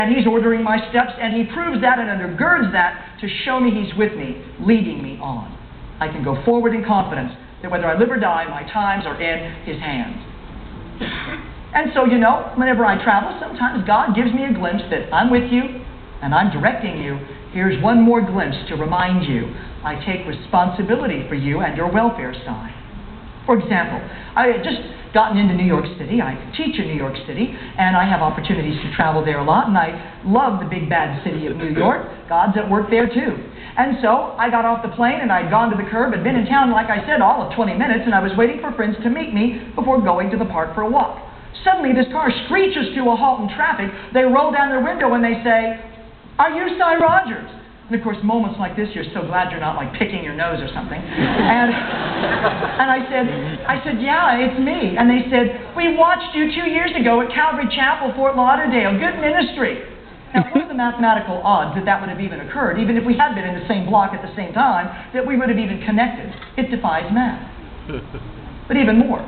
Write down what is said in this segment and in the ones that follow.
and He's ordering my steps, and He proves that and undergirds that to show me He's with me, leading me on. I can go forward in confidence that whether I live or die, my times are in His hands. And so, whenever I travel, sometimes God gives me a glimpse that I'm with you and I'm directing you. Here's one more glimpse to remind you I take responsibility for you and your welfare side. For example, I had just gotten into New York City. I teach in New York City, and I have opportunities to travel there a lot, and I love the big bad city of New York. God's at work there too. And so I got off the plane, and I'd gone to the curb, had been in town, like I said, all of 20 minutes, and I was waiting for friends to meet me before going to the park for a walk. Suddenly, this car screeches to a halt in traffic. They roll down their window and they say, "Are you Cy Rogers?" And of course, moments like this, you're so glad you're not like picking your nose or something. And I said, "Yeah, it's me." And they said, "We watched you 2 years ago at Calvary Chapel, Fort Lauderdale. Good ministry." Now, what are the mathematical odds that that would have even occurred, even if we had been in the same block at the same time, that we would have even connected? It defies math. But even more.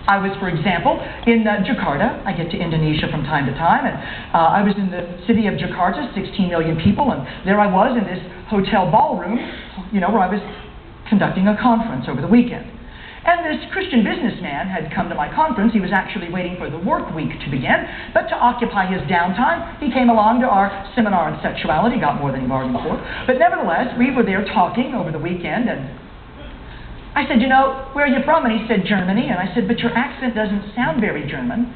I was, for example, in Jakarta. I get to Indonesia from time to time, and I was in the city of Jakarta, 16 million people, and there I was in this hotel ballroom, where I was conducting a conference over the weekend. And this Christian businessman had come to my conference. He was actually waiting for the work week to begin, but to occupy his downtime, he came along to our seminar on sexuality, got more than he bargained for. But nevertheless, we were there talking over the weekend, and I said, "Where are you from?" And he said, "Germany." And I said, "But your accent doesn't sound very German."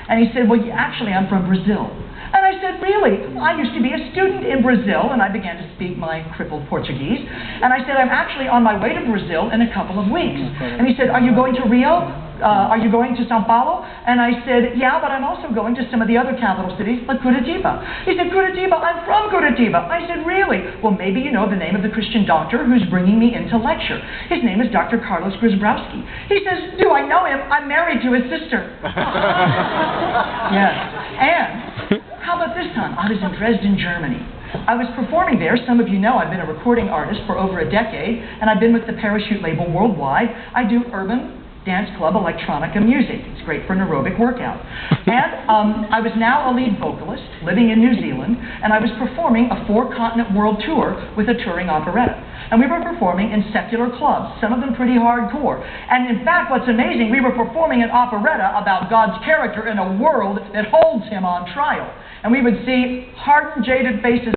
And he said, "Well, actually, I'm from Brazil." And I said, "Really? I used to be a student in Brazil." And I began to speak my crippled Portuguese. And I said, "I'm actually on my way to Brazil in a couple of weeks." And he said, "Are you going to Rio? Are you going to Sao Paulo?" And I said, "Yeah, but I'm also going to some of the other capital cities, like Curitiba." He said, "Curitiba? I'm from Curitiba." I said, "Really? Well, maybe you know the name of the Christian doctor who's bringing me in to lecture. His name is Dr. Carlos Grzybowski." He says, "Do I know him? I'm married to his sister." Yes. And how about this time? I was in Dresden, Germany. I was performing there. Some of you know I've been a recording artist for over a decade, and I've been with the Parachute label worldwide. I do urban dance club electronica music. It's great for an aerobic workout. And I was now a lead vocalist living in New Zealand, and I was performing a 4-continent world tour with a touring operetta. And we were performing in secular clubs, some of them pretty hardcore. And in fact, what's amazing, we were performing an operetta about God's character in a world that holds Him on trial. And we would see hardened, jaded faces